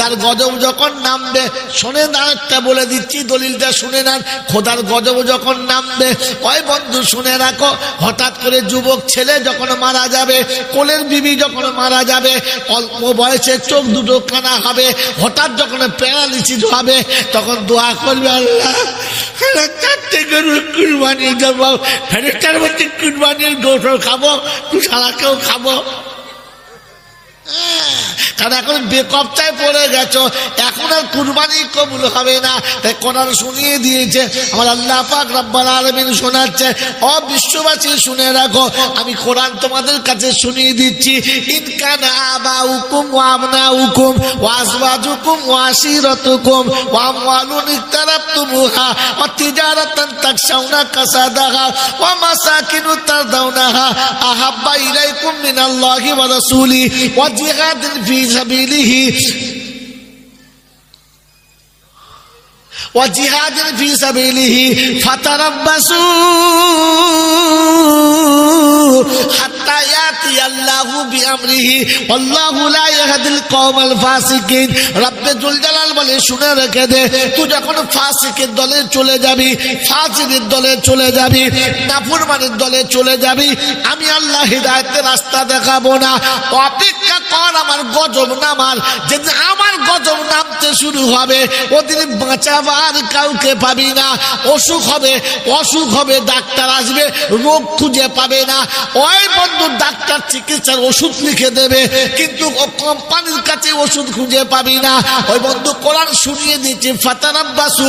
খোদার গজব যখন নামবে, শুনে না, একটা বলে দিচ্ছি দলিলটা শুনে নেন। খোদার গজব যখন নামবে, ওই বন্ধু শুনে রাখো, হঠাৎ করে যুবক ছেলে যখন মারা যাবে, কোলের বিবি যখন মারা যাবে, অল্প বয়সে চোখ দুটো কানা হবে, হঠাৎ যখন প্যারালিসিস হবে, তখন দোয়া করবে, আল্লাহ চারটে গরু কুরবানি দেবো, ফেরেশতার মধ্যে কুরবানির গোশত খাবো, তুই সারাকেও খাবো। কারণ এখন বেকবচায় পড়ে গেছো, এখন আর কুরবানি কবুল হবে না। তাই কোরআন শুনিয়ে দিয়েছে আমার আল্লাহ পাক রব্বুল আলামিন শোনাচ্ছে, ও বিশ্ববাসী শুনে রাখো, আমি কোরআন তোমাদের কাছে শুনিয়ে দিচ্ছি। ইন কানা আবাউকুম ওয়া আবনাউকুম ওয়া আজওয়াজুকুম ওয়া আশিরাতুকুম ওয়া আমওয়ালুন ইকতারাবতুমুহা ওয়া তিজারাতান তাখশাউনা কাসাদাহা ওয়া মাসাকিনু তারদাউনাহা আহাব্বা ইলাইকুম মিনাল্লাহি ওয়া রাসূলিহি ওয়া জিহাদিন ফি সাবিলিহি وجهاد في سبيله فتربصوا حتى يأتي الله بأمره والله لا يهدي القوم الفاسقين। রব জুল জালাল বলে, শুনে রেখে দে, তুই যখন ফাসিকের দলে চলে যাবি, ফাসিকের দলে চলে যাবি, নাফরমানের দলে চলে যাবি, আমি আল্লাহ হিদায়াতের রাস্তা দেখাবো না। অপেক্ষা কর আমার গজব নামার। যেদিন আমার গজব নামতে শুরু হবে, ওদিন বাঁচাবার কাউকে পাবি না। অসুখ হবে, ডাক্তার আসবে, রোগ খুঁজে পাবে না। ওই বন্ধু ডাক্তার চিকিৎসার ওষুধ লিখে দেবে, কিন্তু কোম্পানির কাছে ওষুধ খুঁজে পাবি না। ওই বন্ধু কোরআন শুনিয়ে দিচ্ছে, ফাতারাব্বাসু,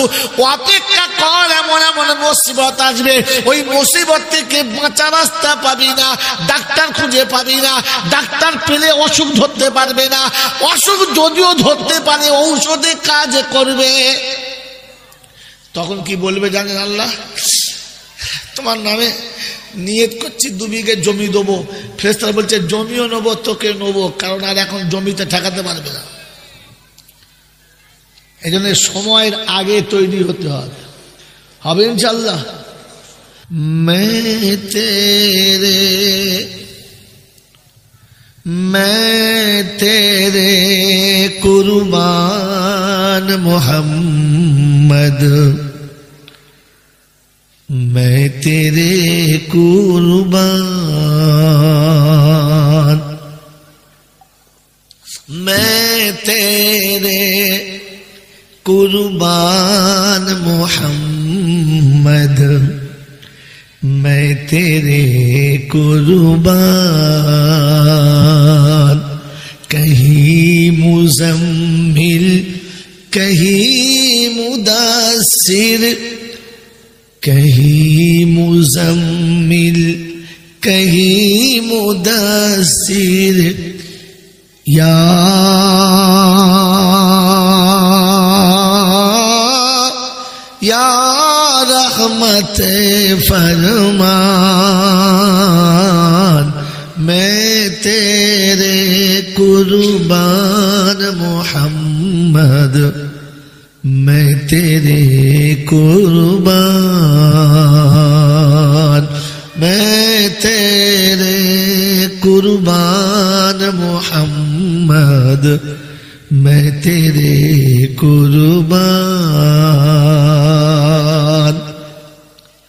অপেক্ষা কর, এমন এমন মুসিবত আসবে, ওই মুসিবত থেকে বাঁচার রাস্তা পাবি না, ডাক্তার খুঁজে পাবি না। ডাক্তার পেলে অসুখ ধরতে পারবে না, অসুখ যদিও ধরতে পারে ঔষধে কাজ করবে। তখন কি বলবে জানেন? আল্লাহ তোমার নামে নিয়ত করছি 2 বিঘে জমি দেবো। ফেরেশতারা বলছে জমিও নেবো, তোকে নেবো, কারণ আর এখন জমিতে ঠেকাতে পারবে না। এই জন্য সময়ের আগে তৈরি হতে হবে ইনশাআল্লাহ। मैं तेरे कुर्बान मोहम्मद, मैं तेरे कुर्बान, मैं तेरे कुर्बान मोहम्मद, मैं तेरे कुर्बान। कहीं मुज़म्मिल कहीं मुदास्सिर, कहीं मुज़म्मिल कहीं मुदास्सिर, या रहमत फरमान, मैं तेरे कुर्बान मोहम्मद, मैं तेरे कुर्बान, मैं तेरे कुर्बान मोहम्मद, मैं तेरे कुर्बान।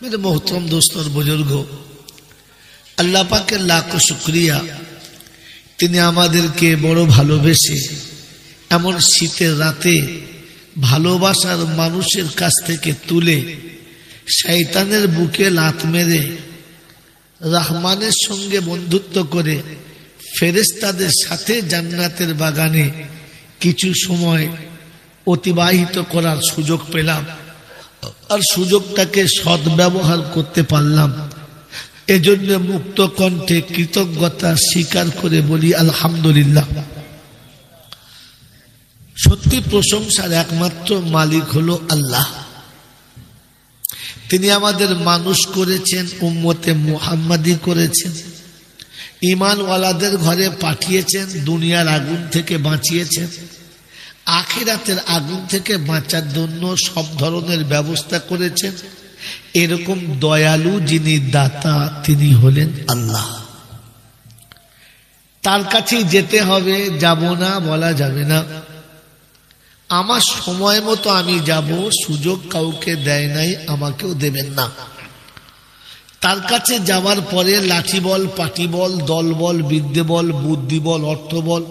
मेरे मोहतरम दोस्तों और बुजुर्गों, আল্লাহ পাকের লাখো শুকরিয়া, তিনি আমাদেরকে বড় ভালোবেসে এমন শীতের রাতে ভালোবাসার মানুষের কাছ থেকে তুলে শয়তানের বুকে লাত মেরে রহমানের সঙ্গে বন্ধুত্ব করে ফেরেশতাদের সাথে জান্নাতের বাগানে কিছু সময় অতিবাহিত করার সুযোগ পেলাম, আর সুযোগটাকে সদ্ব্যবহার করতে পারলাম। এজন্য মুক্ত কণ্ঠে কৃতজ্ঞতা স্বীকার করে বলি আলহামদুলিল্লাহ। সত্যি প্রশংসার একমাত্র মালিক হলো আল্লাহ। তিনি আমাদের মানুষ করেছেন, উম্মতে মুহাম্মাদি করেছেন, ঈমানওয়ালাদের ঘরে পাঠিয়েছেন, দুনিয়ার আগুন থেকে বাঁচিয়েছেন, আখিরাতের আগুন থেকে বাঁচার জন্য সব ধরনের ব্যবস্থা করেছেন। এরকম দয়ালু যিনি দাতা, তিনি হলেন আল্লাহ। তার কাছেই যেতে হবে, যাব না বলা যাবে না। আমার সময় মতো আমি যাব, সুযোগ কাউকে দেয় নাই, আমাকেও দেবেন না। তার কাছে যাওয়ার পরে লাঠি বল, পাটি বল, দল বল, বিদ্যে বল, বুদ্ধি বল, অর্থ বল,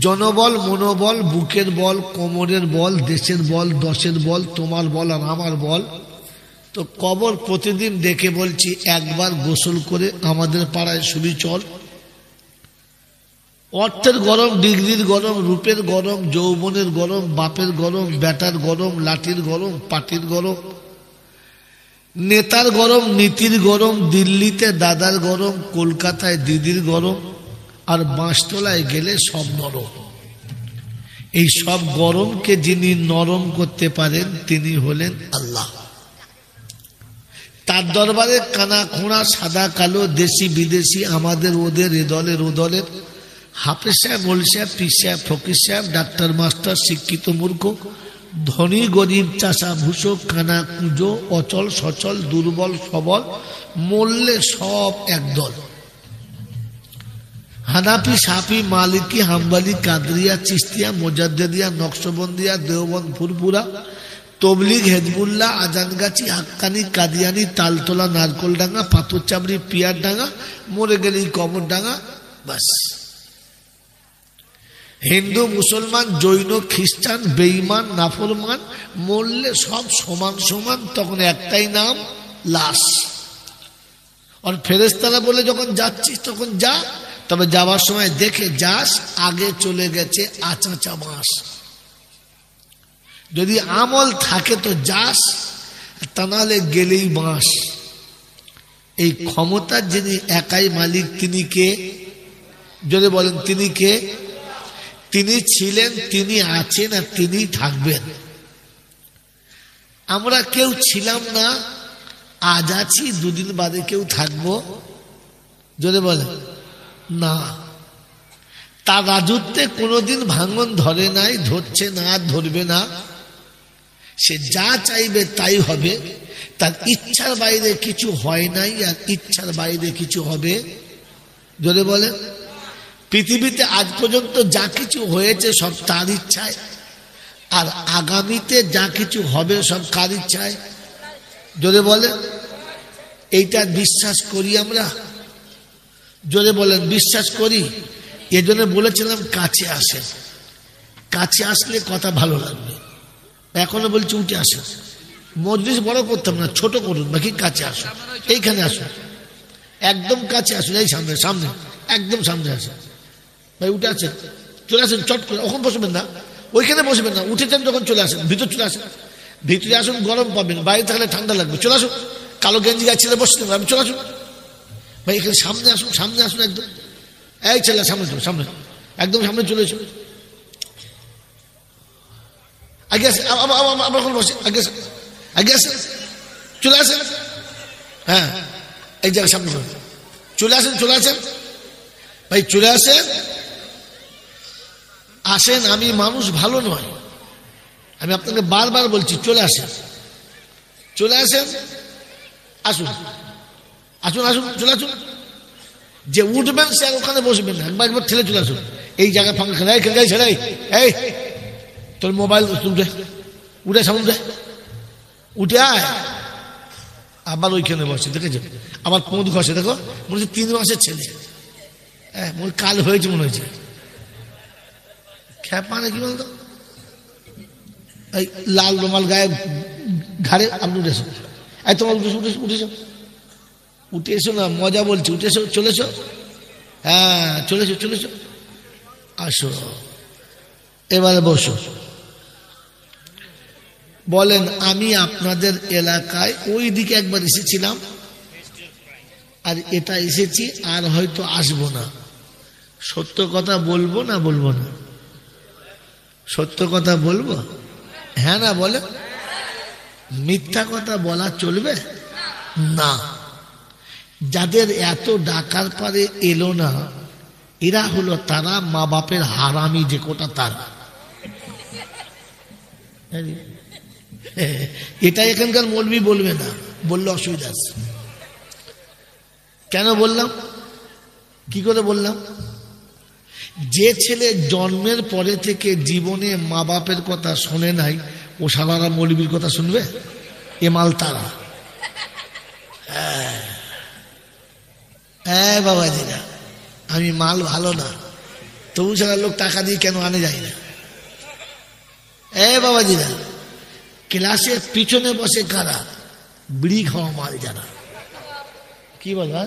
জনবল, মনোবল, বুকের বল, কোমরের বল, দেশের বল, দশের বল, তোমার বল আর আমার বল। তো কবর প্রতিদিন ডেকে বলছি একবার গোসল করে আমাদের পাড়ায় শুবি চল। অর্থের গরম, ডিগ্রির গরম, রূপের গরম, যৌবনের গরম, বাপের গরম, বেটার গরম, লাঠির গরম, পাটির গরম, নেতার গরম, নীতির গরম, দিল্লিতে দাদার গরম, কলকাতায় দিদির গরম, আর বাঁশতলায় গেলে সব নরম। এই সব গরমকে যিনি নরম করতে পারেন তিনি হলেন আল্লাহ। তার দরবারে কানা খোঁড়া, সাদা কালো, দেশি বিদেশি, আমাদের ওদের, এ দলের ও দলের, হাফেজ সাহেব, মোল সাহেব, পীর সাহেব, ফকির সাহেব, ডাক্তার মাস্টার, শিক্ষিত মূর্খ, ধনী গরিব, চাষা ভূষক, কানা কুঁজো, অচল সচল, দুর্বল সবল, মরলে সব একদল। হানাফি, সাফি, মালিকি, হাম্বালি, কাদরিয়া, চিস্তিয়া, মোজাদ্দেদিয়া, নকশবন্দিয়া, দেওবন্দ, ফুরফুরা, তবলিগ, হেজবুল্লাহ, আজানগাছি, হাক্কানি, কাদিয়ানি, তালতলা, নারকোলডাঙ্গা, পাথর চামড়ি, পিয়ার ডাঙ্গা, মরে গেলেই কবর ডাঙ্গা, বাস। হিন্দু, মুসলমান, জৈন, খ্রিস্টান, বেঈমান, নাফরমান, মরলে সব সমান সমান, তখন একটাই নাম লাশ। আর ফেরেশতারা বলে যখন যাচ্ছিস তখন যা, তবে যাওয়ার সময় দেখে যাস আগে চলে গেছে আচাচা মাস। যদি আমল থাকে তো যাস, তা নাহলে গেলেই বাঁশ। এই ক্ষমতার যিনি একাই মালিক তিনি কে? যদি বলেন তিনি কে? তিনি ছিলেন, তিনি আছেন, আর তিনি থাকবেন। আমরা কেউ ছিলাম না, আজ আছি, দুদিন বাদে কেউ থাকবো। যদি বলেন না, তার রাজত্বে কোনোদিন ভাঙন ধরে নাই, ধরছে না, ধরবে না। সে যা চাইবে তাই হবে, তার ইচ্ছার বাইরে কিছু হয় নাই, আর ইচ্ছার বাইরে কিছু হবে। যদি বলেন পৃথিবীতে আজ পর্যন্ত যা কিছু হয়েছে সব তার ইচ্ছায়, আর আগামীতে যা কিছু হবে সব কার ইচ্ছায়? যদি বলেন এইটা বিশ্বাস করি আমরা? যদি বলেন বিশ্বাস করি। এজন্য বলেছিলাম কাছে আসেন, কাছে আসলে কথা ভালো লাগবে। এখনো বলছি উঠে আসেন, মজলিস বড় করতাম না, ছোট করুন, বাকি কাছে আসুন, এইখানে আসুন, একদম কাছে আসুন, এই সামনে সামনে একদম সামনে আসেন। ভাই উঠে আসেন, চলে আসেন, চট করে ওখানে বসবেন না, ওইখানে বসবেন না, উঠেছেন যখন চলে আসেন, ভিতর চলে আসেন, ভিতরে আসুন, গরম পাবেন, বাইরে থাকলে ঠান্ডা লাগবে। চলে আসুন, কালো গেঞ্জি গায়ে ছেলে বসতে আমি, চলে আসুন ভাই, এখানে সামনে আসুন, সামনে আসুন, একদম এই ছেলে সামনে চলে, সামনে একদম সামনে চলে এসো, আগে আসেন, আবার বসে, আগে আসেন, আগে আসেন, চলে আসেন, হ্যাঁ এই জায়গায় সামনে চলে আসেন, চলে আসেন ভাই, চলে আসেন, আসেন। আমি মানুষ ভালো নয়, আমি আপনাকে বারবার বলছি চলে আসেন, চলে আসেন, আসুন আসুন আসুন, চলে আসুন। যে উঠবেন সে ওখানে বসবেন না, একবার একবার ঠেলে চলে আসুন, এই জায়গায় ফাঁকা খেলাই খেলাই ছেড়াই, এই তোর মোবাইল উঠে উঠে সামনে উঠে উঠে আয়, আবার ওইখানে বসে, দেখেছো আবার পোঁদ ঘষে, দেখো মনে হচ্ছে 3 মাসের ছেলে, হ্যাঁ মনে কাল হয়েছে মনে হয়েছে, খ্যাপা না কি বলতো, এই লাল রুমাল গায়ে ঘাড়ে, আপনি উঠেছো, এই তোমার উঠেছো উঠেছো উঠেছো উঠে এসো না, মজা বলছি, উঠে এসো, চলেছো, হ্যাঁ চলেছো চলেছো, আসো এবারে বসো। বলেন আমি আপনাদের এলাকায় ওই দিকে একবার এসেছিলাম, আর এটা এসেছি, আর হয়তো আসবো না। সত্য কথা বলবো না বলবো না? সত্য কথা বলবো, হ্যাঁ না বলে? মিথ্যা কথা বলা চলবে না। যাদের এত ডাকার পরে এলো না, এরা হলো তারা মা বাপের হারামি, যে কোটা তারা। এটা এখানকার মৌলবি বলবে না, বললে অসুবিধা আছে। কেন বললাম, কি করে বললাম? যে ছেলে জন্মের পরে থেকে জীবনে মা বাপের কথা শোনে নাই, ও সালারা মৌলবীর কথা শুনবে? এ মাল তারা। হ্যাঁ বাবাজিরা, আমি মাল ভালো না, তবু সারা লোক টাকা দিয়ে কেন আনে যায় না? বাবাজিরা, ক্লাসের পিছনে বসে কারা? বিড়ি খাওয়া মাল যারা। কি বলবা?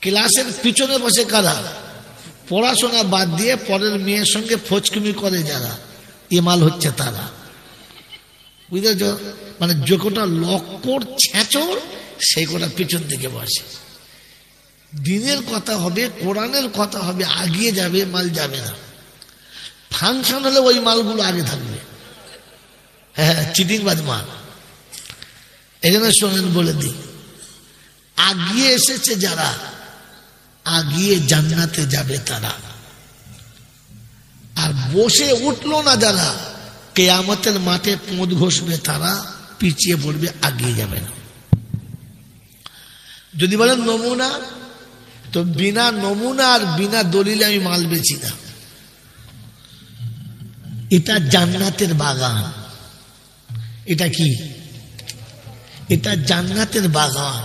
ক্লাসের পিছনে বসে কারা? পড়াশোনা বাদ দিয়ে পরের মেয়ের সঙ্গে ফচকুমি করে যারা, এ মাল হচ্ছে তারা। বুঝেছ? মানে যে কোটা লক্কর ছেঁচড়, সেই কোটা পিছন থেকে বসে। দিনের কথা হবে, কোরআনের কথা হবে, আগিয়ে যাবে, মাল যাবে না। ফাংশন হলে ওই মালগুলো আগে থাকবে। হ্যাঁ, চিটিংবাজ মাল। এই জন্য শোনেন, বলে দিই, আগিয়ে এসেছে যারা, আগিয়ে জান্নাতে যাবে তারা। আর বসে উঠলো না যারা, কিয়ামতের মাঠে পোঁদ ঘষবে তারা, পিছিয়ে পড়বে, আগিয়ে যাবে না। যদি বলেন নমুনা, তো বিনা নমুনা আর বিনা দলিলে আমি মাল বেচি না। এটা জান্নাতের বাগান। এটা কি? এটা জান্নাতের বাগান।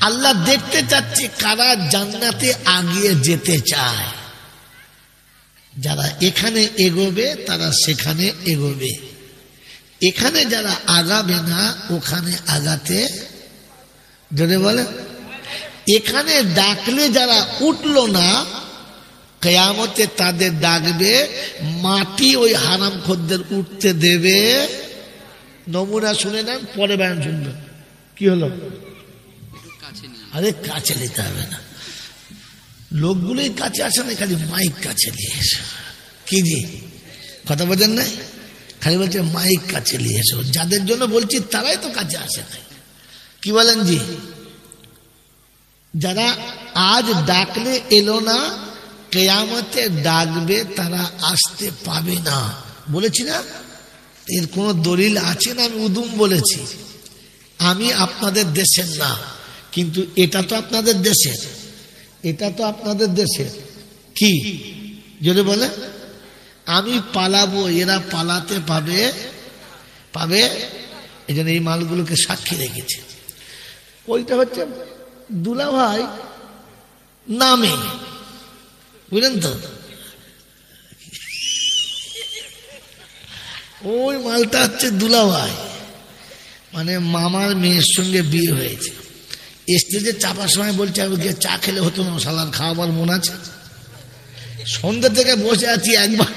আল্লাহ দেখতে চাচ্ছে কারা জান্নাতে আগিয়ে যেতে চায়। যারা এখানে এগোবে তারা সেখানে এগোবে, এখানে যারা আগাবে না ওখানে আগাতে, যদি বলে এখানে ডাকলে যারা উঠলো না, কিয়ামতে তাদের ডাকবে, মাটি ওই হারামখোরদের উঠতে দেবে। নমুনা শুনে নেন, পরে বয়ান শুনবেন। কি হলো? আরে কাছে নিতে হবে না, লোকগুলোই কাছে আসে না, খালি মাইক কাছে নিয়ে এসো। কি জি কথা বোঝেন না? খালি বলছে মাইক কাছে নিয়ে এসো। যাদের জন্য বলছি তারাই তো কাছে আসে না। কি বলেন জি? যারা আজ ডাকলে এলো না, কিয়ামতে ডাকবে তারা আসতে পাবে না। বলেছি না? এর কোন দলিল আছে না? আমি উদুম বলেছি। আমি আপনাদের দেশের না, কিন্তু এটা তো আপনাদের দেশের, এটা তো আপনাদের দেশের। কি যদি বলে আমি পালাবো, এরা পালাতে পাবে, পাবে। এই জন্য এই মালগুলোকে সাক্ষী রেখেছে। ওইটা হচ্ছে দুলাভাই নামে, বুঝলেন তো? ওই মালটা হচ্ছে দুলাভাই, মানে মামার মেয়ের সঙ্গে বিয়ে হয়েছে। স্টেজে চাপার সময় বলছে চা খেলে হতো না, সালার খাওয়াবার মন আছে। সন্ধ্যা থেকে বসে আছি একবার,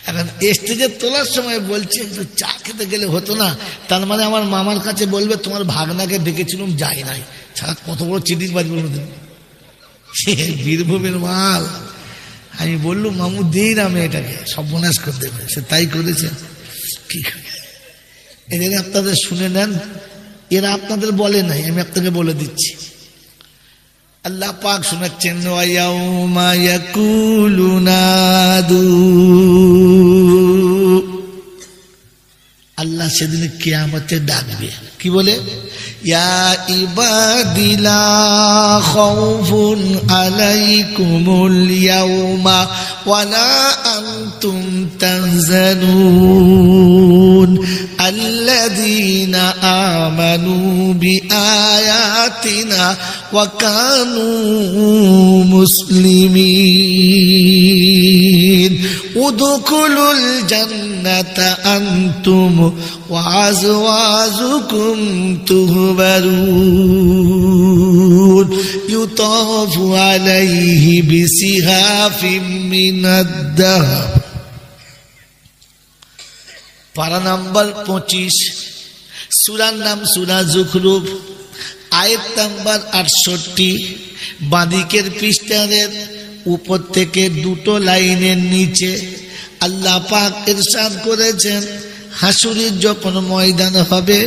এখন স্টেজে তোলার সময় বলছে একটু চা খেতে গেলে হতো না। তার মানে আমার মামার কাছে বলবে তোমার ভাগনাকে ডেকেছিলাম, যাই নাই। ছাড়া কত বড় চিটিং বাজ বলবো, বীরভূমের মাল। আমি বললুম মামু দিই না মেয়েটাকে, সর্বনাশ করে দেবে। সে তাই করেছে। কি এদের আপনাদের শুনে নেন, এরা আপনাদের বলে নাই, আমি আপনাকে বলে দিচ্ছি। আল্লাহ পাক শোনাচ্ছেন, ওয়ায়াউমা ইয়াকুলু নাদু, আল্লাহ সেদিন কিয়ামতে ডাকবে। কি বলে? ইয়া ইবাদি লা খাউফুন আলাইকুমুল ইয়াউমা ওয়ালা আনতুম তাহজানুন আল্লাযীনা আমানু বিআয়াতিনা ওয়া কানু মুসলিমিন উদখুলুল জান্নাতা আনতুম ওয়া আযওয়াজুকুম তুহবারুন ইউতাফু আলাইহি বিসিহাফিম মিনাদ-দাহব। পারা নাম্বার 25, সূরার নাম সূরা যুখরুফ, আয়াত নাম্বার 68। বাঁদিকের পৃষ্ঠার উপর থেকে দুটো লাইনের নিচে আল্লাহ পাক ইরশাদ করেছেন, হাসুরের যখন ময়দান হবে,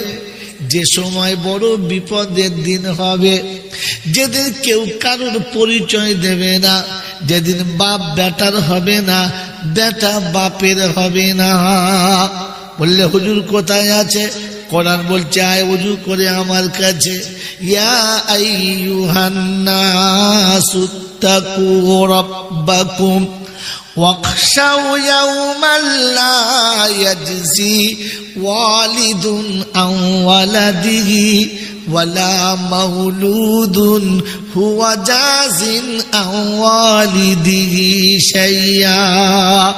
যে সময় বড় বিপদের দিন হবে, যেদিন কেউ কারোর পরিচয় দেবে না, যেদিন বাপ বেটার হবে না, বেটা বাপের হবে না। বললে হুজুর কোথায় আছে? কোরআন বলছে আয় ওযু করে আমার কাছে। ইয়া আইয়ুহান নাস واتقوا ربكم واخشوا يوما لا يجزي والد عن ولده ولا مولود هو جاز عن والده شيئا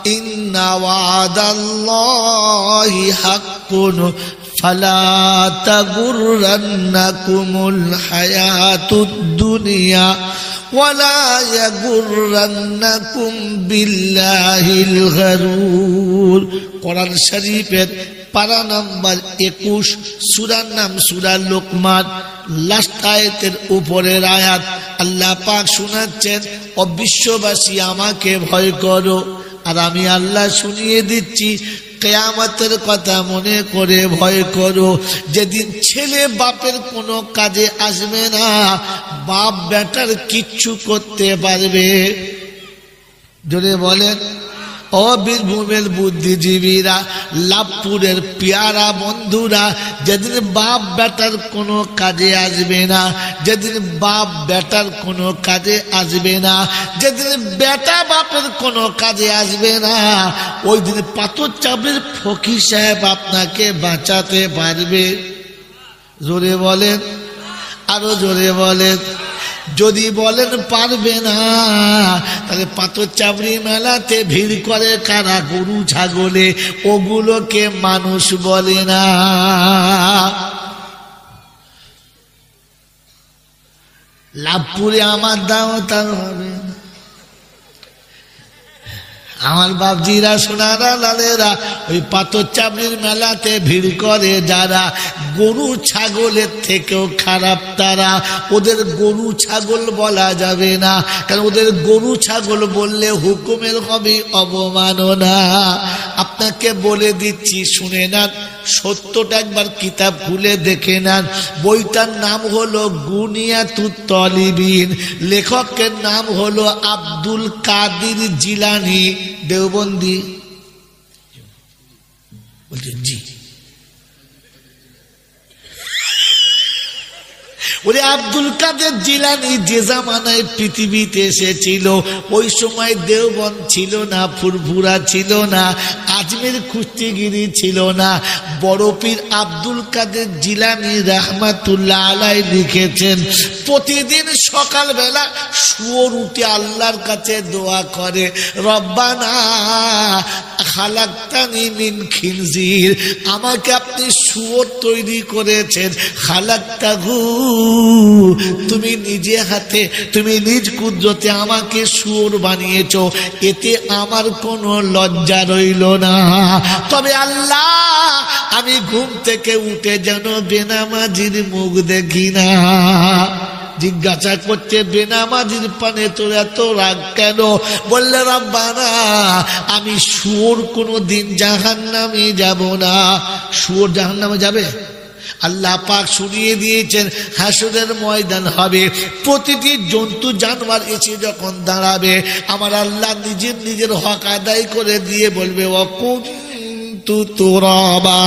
إن وعد الله حق فلا تغرنكم الحياة الدنيا ولا يغرنكم بالله الغرور কোরআন শরীফের পারা নাম্বার 21 সূরার নাম সূরা লোকমান লাস্ট আয়াতের উপরের আয়াত আল্লাহ পাক শোনাচ্ছেন ও বিশ্ববাসী আমাকে ভয় করো আর আমি আল্লাহ শুনিয়ে দিচ্ছি কিয়ামতের কথা মনে করে ভয় করো যেদিন ছেলে বাপের কোনো কাজে আসবে না বাপ বেটার কিচ্ছু করতে পারবে জোরে বলেন ও বীরভূমের বুদ্ধিজীবীরা লাভপুরের পেয়ারা বন্ধুরা যেদিন বাপ বেটার কোনো কাজে আসবে না যেদিন বাপ বেটার কোনো কাজে আসবে না যেদিন বেটা বাপের কোনো কাজে আসবে না ওই দিন পাথর চাপের ফকির সাহেব আপনাকে বাঁচাতে পারবে জোরে বলেন আরো জোরে বলেন যদি বলেন পারবে না তাহলে পাথর চাপড়ি মেলাতে ভিড় করে কারা গরু ছাগলে ওগুলোকে মানুষ বলে না লাভপুরে আমার দাওয়াত হবে আমার বাপজিরা সোনারা লালেরা ওই পাথর চাপড়ির মেলাতে ভিড় করে যারা গরু ছাগলের থেকেও খারাপ তারা ওদের গরু ছাগল বলা যাবে না কারণ ওদের গরু ছাগল বললে হুকুমের হবে অবমাননা আপনাকে বলে দিচ্ছি শুনে নেন সত্যটা একবার কিতাব খুলে দেখে নেন বইটার নাম হলো গুনিয়াতুত তলিবিন লেখকের নাম হলো আব্দুল কাদির জিলানী দেওবন্দি বলছেন জি ওরে আব্দুল কাদের জিলানী যে জামানায় পৃথিবীতে এসেছিল ওই সময় দেওবন্দ ছিল না ফুরফুরা ছিল না আজমের কুস্তিগিরি ছিল না বড় পীর আব্দুল কাদের জিলানী রাহমাতুল্লাহ আলাইহি লিখেছেন প্রতিদিন সকালবেলা শুয়োর উঠে আল্লাহর কাছে দোয়া করে রব্বানা খালাকতানি মিন খিনজির আমাকে আপনি শুয়োর তৈরি করেছেন খালাকতাহু তুমি নিজে হাতে তুমি নিজ কুদরতে আমাকে শুয়োর বানিয়েছো এতে আমার কোনো লজ্জা রইল না তবে আল্লাহ আমি ঘুম থেকে উঠে যেন বেনামাজির মুখ দেখি না জিজ্ঞাসা করছে বেনামাজির পানে তোর এত রাগ কেন বললে রব্বানা আমি শুয়োর কোনোদিন জাহান্নামে যাব না শুয়োর জাহান্নামে যাবে আল্লাহ পাক শুনিয়ে দিয়েছেন হাসরের ময়দান হবে প্রতিটি জন্তু জানোয়ার এসে যখন দাঁড়াবে আমার আল্লাহ নিজের হক আদায় করে দিয়ে বলবে অকুন্তু তুরাবা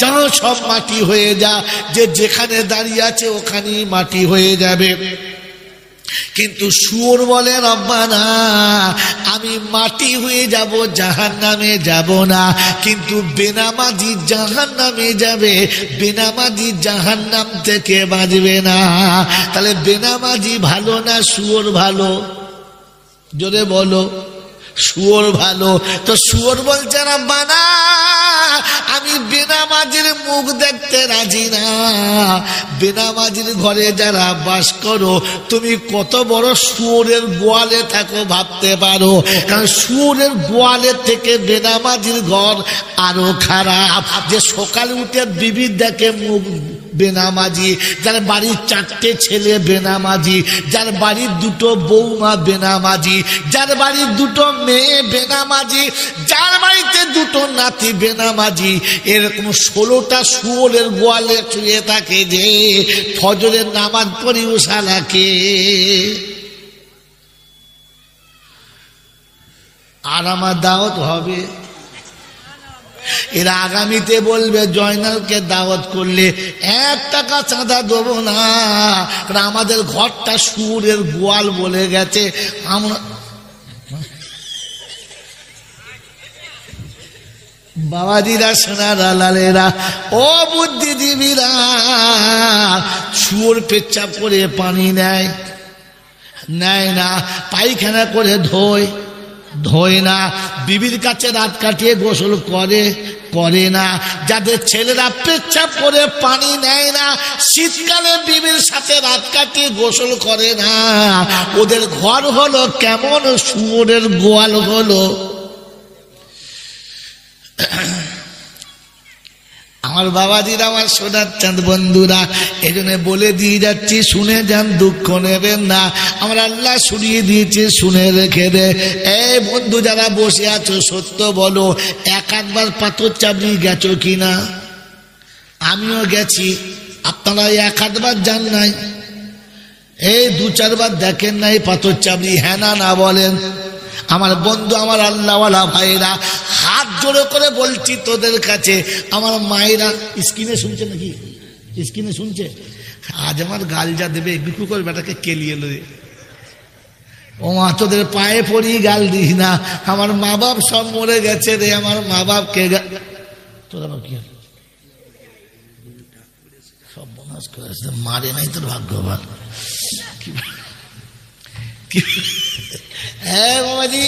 যা সব মাটি হয়ে যা যে যেখানে দাঁড়িয়ে আছে ওখানেই মাটি হয়ে যাবে কিন্তু শুয়োর বলে রব্বানা আমি মাটি হয়ে যাব জাহান্নামে যাব না কিন্তু বেনামাজি জাহান্নামে যাবে বেনামাজি জাহান্নাম থেকে বাঁচবে না তাহলে বেনামাজি ভালো না শুয়োর ভালো জোরে বলো শুয়োর ভালো তো শুয়োর বলছে রব্বানা আমি বেনামাজির মুখ দেখতে রাজি না বেনামাজির ঘরে যারা বাস করো তুমি কত বড় শুয়োরের গোয়ালে থাকো ভাবতে পারো কারণ শুয়োরের গোয়ালে থেকে বেনামাজির ঘর আরো খারাপ যে সকালে উঠে বিবি দেখে মুখ বেনামাজি যার বাড়ির 4টে ছেলে বেনামাজি যার বাড়ির 2টো বৌমা বেনামাজি যার বাড়ির 2টো মেয়ে বেনামাজি যার বাড়িতে 2টো নাতি বেনামাজি এরকম 16টা শুয়োরের গোয়ালে শুয়ে থাকে যে ফজরের নামাজ পড়িও শালাকে আর আমার দাওয়াত হবে এরা আগামীতে বলবে জয়নালকে দাওয়াত করলে 1 টাকা চাঁদা দেবো না, কারণ আমাদের ঘরটা সুরের গোয়াল বলে গেছে। আমরা বাবাজিরা, সোনারা, লালেরা, ও বুদ্ধিজীবীরা, শুয়োর পেচ্ছাপ করে পানি নেয় না, পায়খানা করে ধোয় না, বিবির কাছে রাত কাটিয়ে গোসল করে না। যাদের ছেলেরা পেচ্ছাপ করে পানি নেয় না, শীতকালে বিবির সাথে রাত কাটিয়ে গোসল করে না, ওদের ঘর হলো কেমন শুয়োরের গোয়াল হলো। আমার বাবাজিরা, আমার সোনার চাঁদ বন্ধুরা, এই জন্য বলে দিয়ে যাচ্ছি, শুনে যান, দুঃখ নেবেন না। আমার আল্লাহ শুনিয়ে দিয়েছে, শুনে রেখে দে। এই বন্ধু যারা বসে আছো, সত্য বলো, 1-8 বার পাথর চাবড়ি গেছো কিনা? আমিও গেছি। আপনারা 1-8 বার যান নাই? এই 2-4 বার দেখেন নাই পাথর চাবড়ি? হ্যাঁ না বলেন? আমার বন্ধু, আমার আল্লাহওয়ালা ভাইরা, হাত জোড়ো করে বলছি তোদের কাছে, আমার মায়েরা স্ক্রিনে শুনছে নাকি? স্ক্রিনে শুনছে? আজ আমার গাল যা দেবে, বিক্রু করে বেটাকে কেলিয়ে লয়ে, ও মা, তোদের পায়ে পড়ি গাল দিস না। আমার মা বাপ সব মরে গেছে রে, আমার মা বাপকে তোর আবার কি সব বনাস করে মারে নাই, তোর ভাগ্যবান। হ্যাঁ বাবাজি,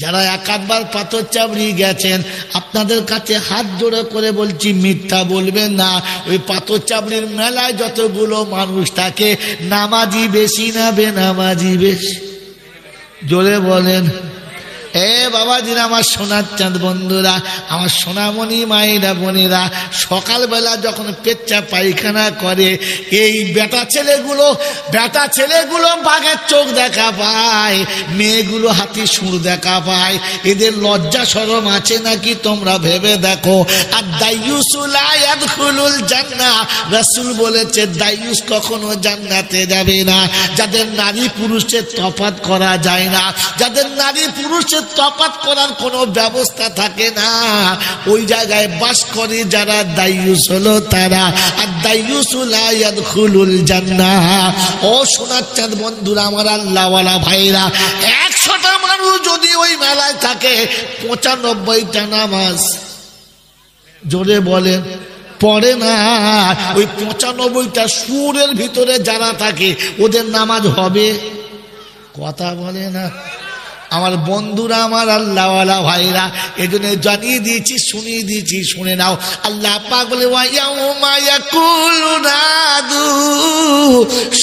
যারা 1-8 বার পাথর চাবড়ি গেছেন, আপনাদের কাছে হাত জোড়া করে বলছি, মিথ্যা বলবেন না। ওই পাথর চাবড়ির মেলায় যতগুলো মানুষ থাকে, নামাজি বেশি না বেনামাজি বেশি? জোরে বলেন। এ বাবাজিরা, আমার সোনার চাঁদ বন্ধুরা, আমার সোনামণি মায়েরা, বোনেরা, সকালবেলা যখন পেচ্ছা পায়খানা করে, এই বেটা ছেলেগুলো বাঘের চোখ দেখা পায়, মেয়েগুলো হাতি সুর দেখা পায়। এদের লজ্জা শরম আছে নাকি তোমরা ভেবে দেখো। আর দাইয়ুসুল লা ইয়াদখুলুল জান্নাহ, রাসূল বলেছে দাইয়ুস কখনো জান্নাতে যাবে না। যাদের নারী পুরুষের তফাৎ করা যায় না, যাদের নারী পুরুষের তফাৎ করার কোনো ব্যবস্থা থাকে না, ওই জায়গায় বাস করে যারা, দাইয়ুস হলো তারা। আর দাইয়ুসুল লা ইয়াদখুলুল জান্নাহ। ও সোনার চাঁদ বন্ধুরা, আমার আল্লাহওয়ালা ভাইরা, 100টা মানুষ যদি ওই মেলায় থাকে, 95টা নামাজ, জোরে বলেন, পড়ে না। ওই 95টা সুরের ভিতরে যারা থাকে, ওদের নামাজ হবে? কথা বলে না। আমার বন্ধুরা, আমার আল্লাহওয়ালা ভাইরা, এজন্য জানিয়ে দিয়েছি, শুনিয়ে দিয়েছি, শুনে নাও। আল্লাহ পাক বলে, ওয়া ইয়াউমা ইয়াকুলু নাদু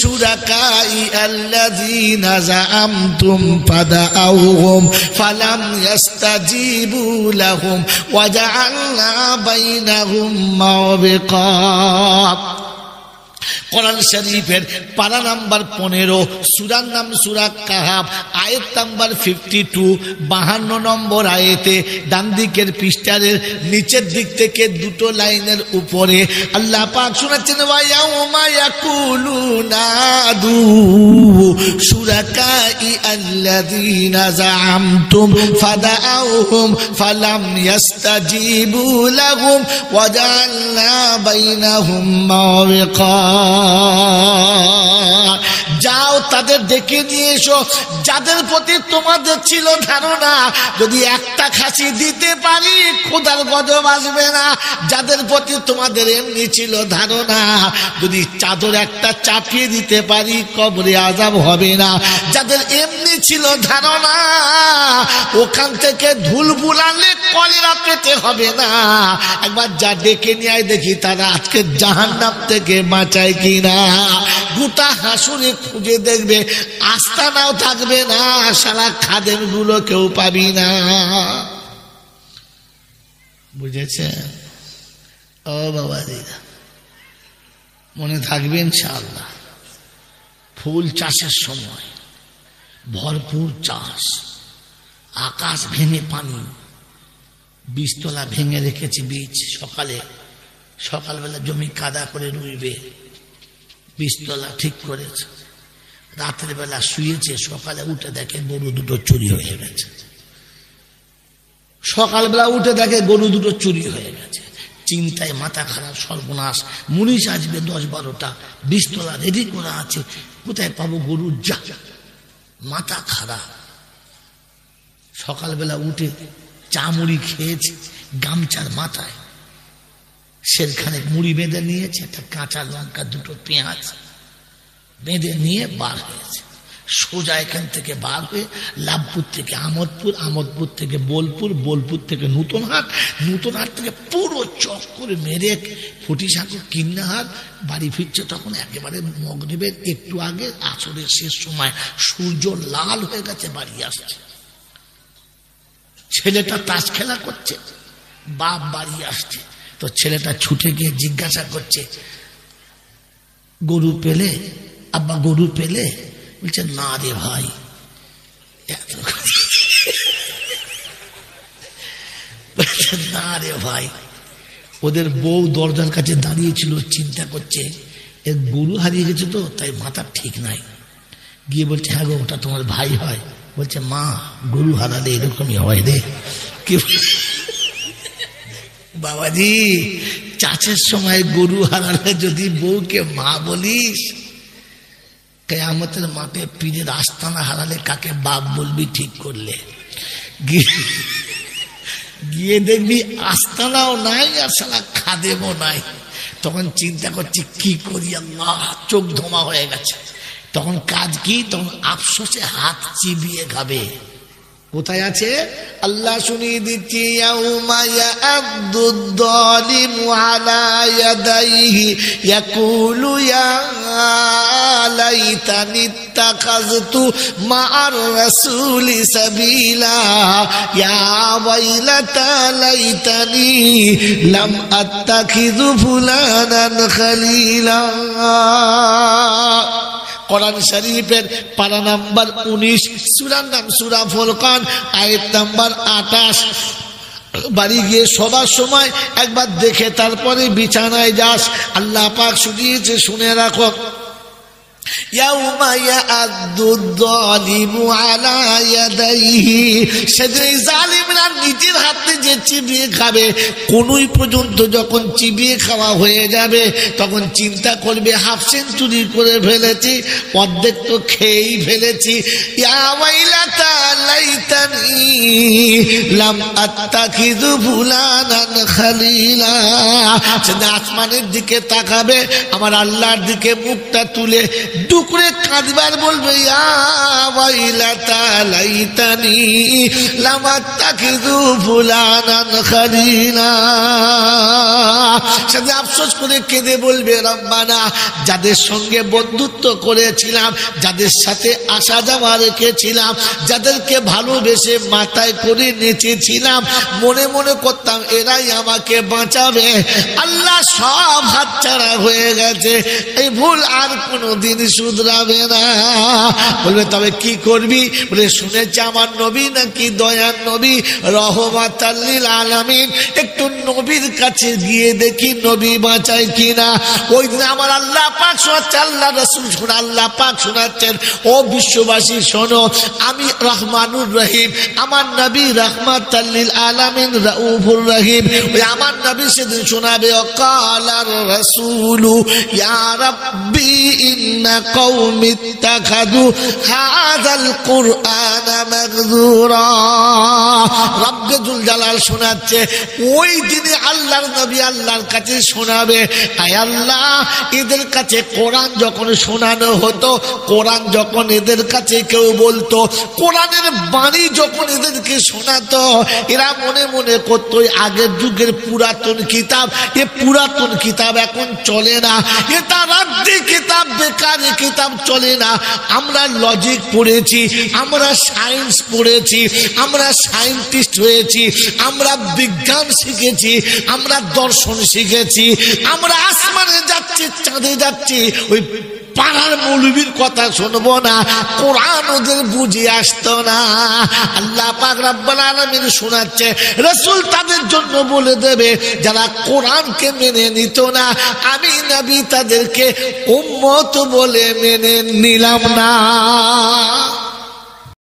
শুরাকাই আল্লাযীনা যাআমতুম ফাদাউহুম ফালাম ইস্তাজিবু লাহুম ওয়া জাআলনা বাইনাহুম মাওবিকা। কোরআন শরীফের পারা নাম্বার 15, সূরার নাম সূরা কাহাফ, আয়াত নাম্বার 52, 52 নম্বর আয়াতে ডান দিকের পৃষ্ঠার নিচের দিক থেকে 2টো লাইনের উপরে আল্লাহ পাক শোনাচ্ছেন, ওয়া ইয়াউমা ইয়াকুলুনা নাদু শুরাকাই আল্লাযীনা যাআমতুম ফাদাউহুম ফালাম ইস্তাজিবু লাহুম ওয়া জাআলনা বাইনাহুম মাওবিকা। যাও, তাদের ডেকে নিয়ে এসো, যাদের প্রতি তোমাদের ছিল ধারণা, যদি একটা খাসি দিতে পারি খোদার গজব আসবে না। যাদের প্রতি তোমাদের এমনি ছিল ধারণা, যদি চাদর একটা চাপিয়ে দিতে পারি কবরে আযাব হবে না। যাদের এমনি ছিল ধারণা, ওখান থেকে ধুল বুলালে কলেরা পেতে হবে না, একবার যা ডেকে নিয়ে আয়, দেখি তারা আজকে জাহান্নাম থেকে বাঁচায় কিনা। গোটা হাসুরে খুঁজে দেখবে, আস্তানাও থাকবে না, সারা খাদেম গুলো কেউ পাবি না। বুঝেছেন? ও বাবা দিদা, মনে থাকবে ইনশাআল্লাহ। ফুল চাষের সময় ভরপুর চাষ, আকাশ ভেঙে পানি, বীজতলা ভেঙে রেখেছি, বীজ সকালবেলা জমি কাদা করে রুইবে, বীজতলা ঠিক করেছে, রাতের বেলা শুয়েছে, সকালে উঠে দেখে গরু দুটো চুরি হয়ে গেছে। সকালবেলা উঠে দেখে গরু দুটো চুরি হয়ে গেছে, চিন্তায় মাথা খারাপ, সর্বনাশ, মুনিশ আসবে 10-12টা, বিস্তলা রেডি করা আছে, কোথায় পাবো গরু, যা মাথা খারাপ। সকালবেলা উঠে চা মুড়ি খেয়েছে, গামছার মাথায় সেখানে মুড়ি বেঁধে নিয়েছে, একটা কাঁচা লঙ্কা, দুটো পেঁয়াজ বেঁধে নিয়ে বার হয়েছে। সোজা এখান থেকে বার হয়ে লাভপুর থেকে আমোদপুর, আমোদপুর থেকে বোলপুর, বোলপুর থেকে নূতনহাট, নূতনহাট থেকে পুরো চক করে মেরে ফটিসাগর, কিন্নাহাট বাড়ি ফিরছে। তখন একেবারে মগরিবের একটু আগে, আসরের শেষ সময়, সূর্য লাল হয়ে গেছে, বাড়ি আসছে। ছেলেটা তাস খেলা করছে, বাপ বাড়ি আসছে। তো ছেলেটা ছুটে গিয়ে জিজ্ঞাসা করছে, গরু পেলে আব্বা, গরু পেলে? বলছে না রে ভাই। না রে ভাই। ওদের বউ দরজার কাছে দাঁড়িয়েছিল, চিন্তা করছে এর গরু হারিয়ে গেছে তো, তাই মাথা ঠিক নাই। গিয়ে বলছে হ্যাঁ গো, ওটা তোমার ভাই হয়? বলছে মা, গরু হারালে এরকমই হয় রে। কি বাবাজি, চাষের সময় গরু হারালে যদি বউকে মা বলিস, কিয়ামতের মাঠে পীরের আস্তানা হারালে কাকে বাপ বলবি ঠিক করলে? গিয়ে দেখবি আস্তানাও নাই আর শালা খাদেমও নাই। তখন চিন্তা করছি কি করি আল্লাহ, চোখ ধোমা হয়ে গেছে। তখন কাজ কি? তখন আফসোসে হাত চিবিয়ে খাবে। কোথায় আছে? আল্লাহ শুনিয়ে দিচ্ছি, ইয়াউমা ইয়া'আদ্দুদ যালিমু আলা ইয়াদাইহি ইয়াকুলু ইয়া লাইতানি ইত্তাখাযতু মা'আর রাসূলি সাবিলা ইয়া ওয়াইলাতা লাইতানি লাম আত্তাখিযু ফুলানান খালিলা। কোরআন শরীফের পারা নাম্বার 19, সূরার নাম সূরা ফুরকান, আয়াত নাম্বার 28। বাড়ি গিয়ে সবার সময় একবার দেখে তারপরে বিছানায় যাস। আল্লাহ পাক শুনিয়েছে, শুনে রাখো। ইয়াউমা ইয়া'আদ্দুদ যালিমু আলা ইয়াদাইহি, সেদিন জালিমরা নিজের হাতে যে চিবিয়ে খাবে, কোনই পর্যন্ত যখন চিবিয়ে খাওয়া হয়ে যাবে, তখন চিন্তা করবে হাফ সেঞ্চুরি করে ফেলেছি, অর্ধেক তো খেয়েই ফেলেছি। ইয়া ওয়াইলাতা লাইতানি লাম আত্তাখিযু ফুলানান খালিলা। সেদিন আসমানের দিকে তাকাবে, আমার আল্লাহর দিকে মুখটা তুলে টুকরে কাঁদবার বলবে, ইয়া ওয়াইলাতা লাইতানি লাম আত্তাখিযু ফুলানান খালিলা। সেদিন আফসোস করে কেঁদে বলবে, রব্বানা, যাদের সঙ্গে বন্ধুত্ব করেছিলাম, যাদের সাথে আসা যাওয়া রেখেছিলাম, যাদেরকে ভালোবেসে মাথায় করে নেচেছিলাম, মনে মনে করতাম এরাই আমাকে বাঁচাবে, আল্লাহ সব হাতছাড়া হয়ে গেছে, এই ভুল আর কোনোদিন শুধরাবে না। বলবে তবে কি করবি? বলে শুনেছি আমার নবী নাকি দয়ার নবী, রহমাতাল লিল আলামিন, একটু নবীর কাছে গিয়ে দেখি নবী বাঁচায় কিনা। ওই দিন আমার আল্লাহ পাক শোনাচ্ছে, আল্লাহ রাসূল শোনা, আল্লাহ পাক শোনাচ্ছেন, ও বিশ্ববাসী শোনো, আমি রহমানুর রহিম, আমার নবী রহমাতাল লিল আলামিন, রাউফুর রহিম। ওই আমার নবী সেদিন শোনাবে, ওয়াকালার রাসূলু ইয়া রাব্বি ইন্না কওমি ইত্তাখাযু হাযাল কুরআনা মাগযুরা। রব্বে জুল জালাল শোনাচ্ছে, ওই দিনে আল্লাহর নবী আল্লাহর কাছে শোনাবে, আয় আল্লাহ, এদের কাছে কোরআন যখন শোনানো হতো, কোরআন যখন এদের কাছে কেউ বলতো, কোরআনের বাণী যখন এদেরকে শোনাতো, এরা মনে মনে করতো আগের যুগের পুরাতন কিতাব, এ পুরাতন কিতাব এখন চলে না, এটা রাদ্দি কিতাব, বেকার কিতাব চলে না। আমরা লজিক পড়েছি, আমরা সায়েন্স পড়েছি, আমরা সায়েন্টিস্ট হয়েছি, আমরা বিজ্ঞান শিখেছি, আমরা দর্শন শিখেছি, আমরা আসমানে যাচ্ছি, চাঁদে যাচ্ছি, ওই পাড়ার মৌলবীর কথা শুনবো না, কোরআন ওদের বুঝে আসতো না। আল্লাহ পাক রব্বুল আলামিন শোনাচ্ছে, রাসূল তাদের জন্য বলে দেবে যারা কোরআনকে মেনে নিত না, আমি নবী তাদেরকে উম্মত বলে মেনে নিলাম না।